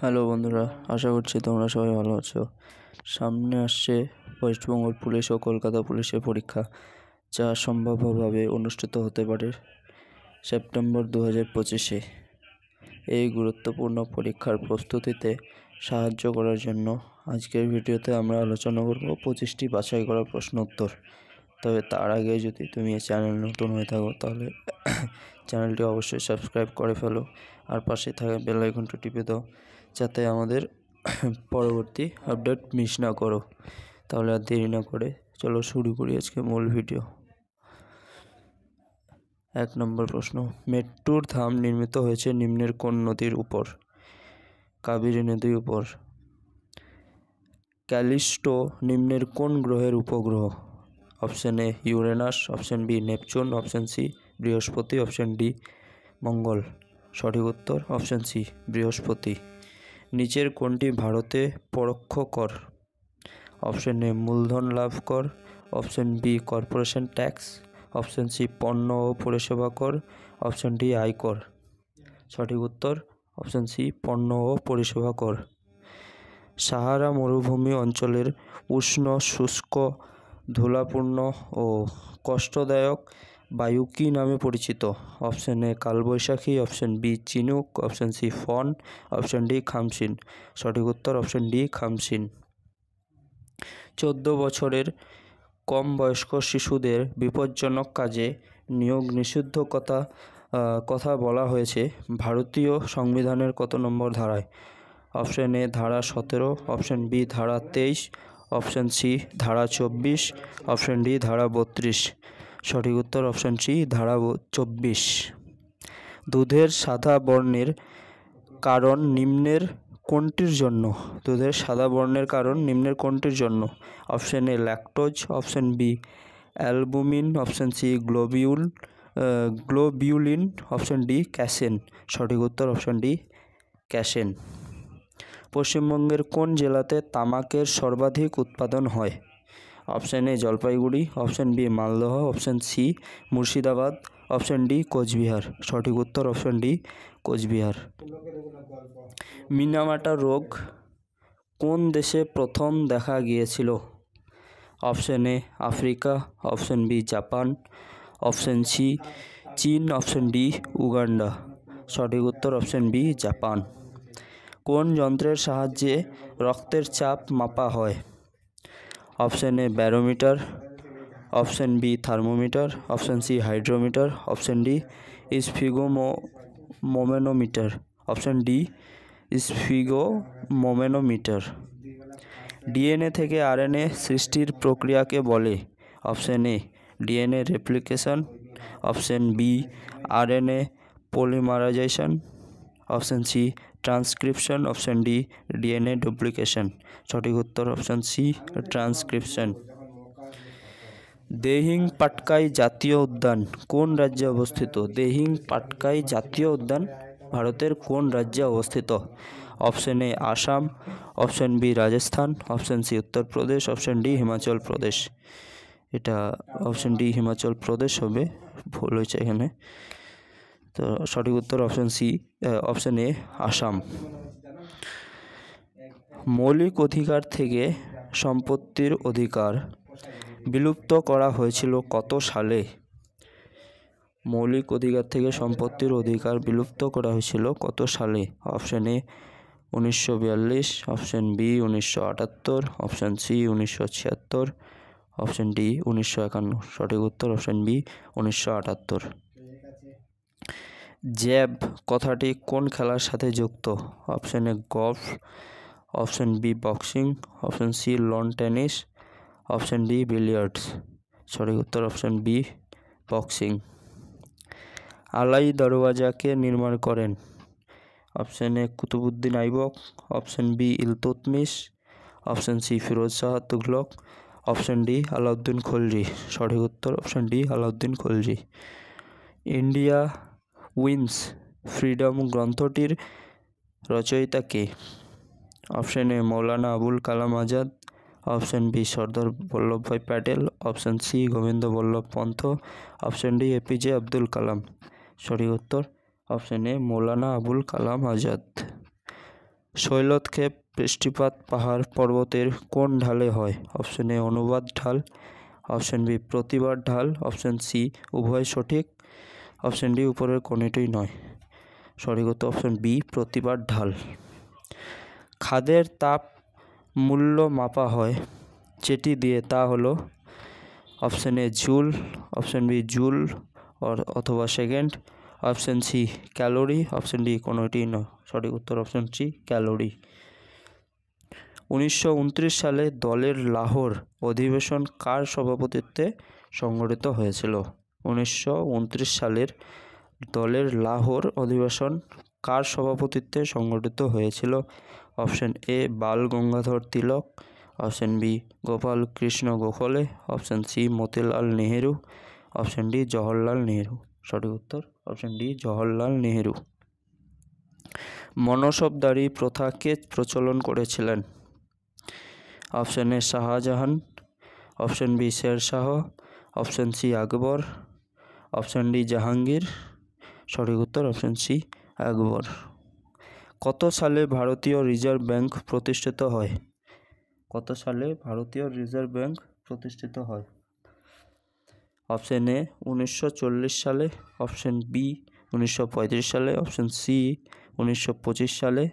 Hello বন্ধুরা, আশা করছি তোমরা সবাই ভালো আছো। সামনে আসছে ওয়েস্টবেঙ্গল পুলিশ ও কলকাতা পুলিশের পরীক্ষা, যা সম্ভাব্যভাবে অনুষ্ঠিত হতে পারে সেপ্টেম্বর 2025-এ। এই গুরুত্বপূর্ণ পরীক্ষার প্রস্তুতিতে সাহায্য করার জন্য আজকের ভিডিওতে আমরা আলোচনা করব 25টি বাছাই করা প্রশ্ন উত্তর। তবে তার আগে যদি তুমি এই চ্যানেল নতুন হয়ে থাকো তাহলে চ্যানেলটি অবশ্যই সাবস্ক্রাইব করে ফেলো আর পাশে থাকা বেল আইকনটি টিপে দাও, যাতে আমাদের পরবর্তী আপডেট মিস না করো। তাহলে আর দেরি না করে চলো শুরু করি আজকে মূল ভিডিও। 1 নম্বর প্রশ্ন, মেট্টুর ধাম নির্মিত হয়েছে নিম্নের কোন নদীর উপর? কাবেরী নদীর উপর। ক্যালিস্টো নিম্নের কোন গ্রহের উপগ্রহ? Option A Uranus, option B Neptune, option C বৃহস্পতি, অপশন ডি মঙ্গল। সঠিক উত্তর অপশন সি বৃহস্পতি। নিচের কোনটি ভারতে পরোক্ষ কর? অপশন এ মূলধন লাভ কর, option B corporation tax, option C পণ্য ও পরিষেবা কর, অপশন ডি আয়কর। সঠিক উত্তর অপশন সি পণ্য ও পরিষেবা কর। সাহারা মরুভূমি অঞ্চলের উষ্ণ, শুষ্ক, ধুলাপূর্ণ ও কষ্টদায়ক বায়ু কী নামে পরিচিত? Option A Kalbaishakhi, option B chinook, option C foehn, option D khamsin. সঠিক উত্তর অপশন ডি খামসিন। 14 বছরের কম বয়স্ক শিশুদের বিপজ্জনক কাজে নিয়োগ নিষিদ্ধ কথা বলা হয়েছে ভারতীয় সংবিধানের কত নম্বর ধারায়? অপশন এ ধারা 17, অপশন বি ধারা 23, অপশন সি ধারা 24, অপশন ডি ধারা 32। সঠিক উত্তর অপশন সি ধারা 24। দুধের সাদা বর্ণের কারণ নিম্নের কোনটির জন্য? দুধের সাদা বর্ণের কারণ নিম্নের কোনটির জন্য? Option A lactose, option B albumin, option C globulin, option D casein. সঠিক উত্তর অপশন ডি ক্যাসেন। পশ্চিমবঙ্গের কোন জেলাতে তামাকের সর্বাধিক উৎপাদন হয়? Option A Jalpaiguri, option B Malda, option C Murshidabad, option D Cooch Behar. সঠিক উত্তর অপশন ডি কোচবিহার। মিনামাটা রোগ কোন দেশে প্রথম দেখা গিয়েছিল? Option A Africa, option B Japan, option C চীন, অপশন ডি উগান্ডা। সঠিক উত্তর অপশন বি জাপান। কোন যন্ত্রের সাহায্যে রক্তের চাপ মাপা হয়? Option A barometer, option B thermometer, option C hydrometer, option D sphygmomanometer. Option D sphygmomanometer. DNA থেকে আরএনএ সৃষ্টির প্রক্রিয়াকে বলে? Option A DNA replication, option B RNA polymerization, option C transcription, option D DNA duplication. সঠিক উত্তর option C transcription. Dihing Patkai জাতীয় উদ্যান কোন রাজ্যে অবস্থিত? দিহিং পাটকাই জাতীয় উদ্যান ভারতের কোন রাজ্যে অবস্থিত? Option A Assam, option B Rajasthan, option C Uttar Pradesh, option D Himachal Pradesh. এটা অপশন ডি হিমাচল প্রদেশ হবে, ভুল হয়েছে এখানে। তো সঠিক উত্তর option C option A Assam. মৌলিক অধিকার থেকে সম্পত্তির অধিকার বিলুপ্ত করা হয়েছিল কত সালে? মৌলিক অধিকার থেকে সম্পত্তির অধিকার বিলুপ্ত করা হয়েছিল কত সালে? Option A 1942, option B 1978, option C 1976, option D 1951। সঠিক উত্তর অপশন বি 1978। জ্যাব কথাটি কোন খেলার সাথে যুক্ত? Option A golf, option B boxing, option C lawn tennis, option D billiards. সঠিক উত্তর অপশন বি বক্সিং। আলাই দরওয়াজাকে নির্মাণ করেন? Option A Qutbuddin Aibak, option B Iltutmish, option C Firoz Shah Tughlaq, option D Alauddin Khalji. সঠিক উত্তর option D Alauddin Khalji. India wins freedom গ্রন্থটির রচয়িতা কে? Option A Maulana Abul Kalam Azad, option B Sardar Vallabhbhai Patel, option C Govind Ballabh Pant, option D APJ Abdul Kalam. সঠিক উত্তর অপশন এ মৌলানা আবুল কালাম আজাদ। শৈলক্ষেপ বৃষ্টিপাত পাহাড় পর্বতের কোন ঢালে হয়? অপশন এ অনুবাদ ঢাল, অপশন বি প্রতিবাদ ঢাল, অপশন সি উভয় সঠিক, অপশন ডি উপরের কোনটিই নয়। সঠিক উত্তর অপশন বি প্রতিবাদ ঢাল। খাদের তাপ মূল্য মাপা হয় যেটি দিয়ে তা হলো option A joule, option B joule অথবা second, option C calorie, option D কোনোটিই নয়। সঠিক উত্তর অপশন সি ক্যালোরি। 1929 সালে দলের লাহোর অধিবেশন কার সভাপতিত্বে সংগঠিত হয়েছিল? 1929 সালের দলের লাহোর অধিবেশন কার সভাপতিত্বে সংগঠিত হয়েছিল? Option A Bal Gangadhar Tilak, option B Gopal Krishna Gokhale, option C Motilal Nehru, option D Jawaharlal Nehru. সঠিক উত্তর অপশন ডি জওহরলাল নেহেরু। মনসবদারি প্রথা কে প্রচলন করেছিলেন? Option A Shah Jahan, option B Sher Shah, option C Akbar, option D Jahangir. সঠিক উত্তর অপশন সি আকবর। কত সালে ভারতীয় রিজার্ভ ব্যাংক প্রতিষ্ঠিত হয়? কত সালে ভারতীয় রিজার্ভ ব্যাংক প্রতিষ্ঠিত হয়? অপশন এ 1940 সালে, অপশন বি 1935 সালে, অপশন সি 1925 সালে,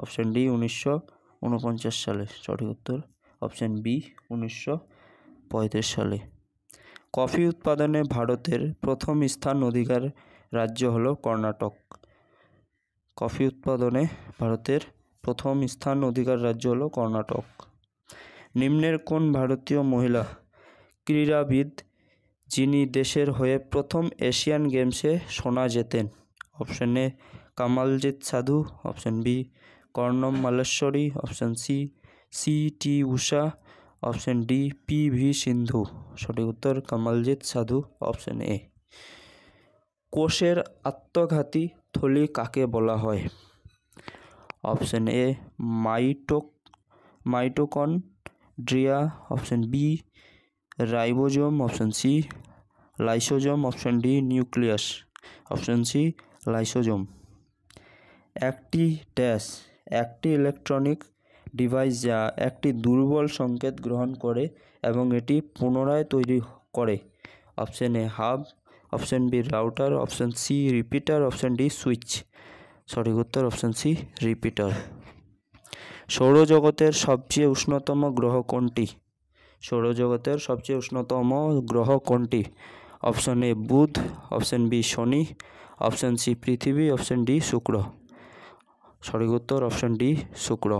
অপশন ডি 1949 সালে। সঠিক উত্তর অপশন বি 1935 সালে। কফি উৎপাদনে ভারতের প্রথম স্থান অধিকার রাজ্য হলো কর্ণাটক। কফি উৎপাদনে ভারতের প্রথম স্থান অধিকার রাজ্য হলো কর্ণাটক। নিম্নের কোন ভারতীয় মহিলা ক্রীড়াবিদ যিনি দেশের হয়ে প্রথম এশিয়ান গেমসে সোনা জেতেন? Option A Kamaljit Sandhu, option B Karnam Malleswari, option C T Usha, option D PV. Sindhu. সঠিক উত্তর কামালজিৎ সাধু, অপশন এ। কোষের আত্মঘাতী থলি কাকে বলা হয়? Option A mitochondria, option B ribosome, option C lysosome, option D nucleus. Option C lysosome. একটি ইলেকট্রনিক ডিভাইস যা একটি দুর্বল সংকেত গ্রহণ করে এবং এটি পুনরায় তৈরি করে। Option A hub, option B router, option C repeater, option D switch. সঠিক উত্তর অপশন সি রিপিটার। সৌরজগতের সবচেয়ে উষ্ণতম গ্রহ কোনটি? সৌরজগতের সবচেয়ে উষ্ণতম গ্রহ কোনটি? অপশন এ বুধ, অপশন বি শনি, অপশন সি পৃথিবী, অপশন ডি শুক্র। সঠিক উত্তর অপশন ডি শুক্র।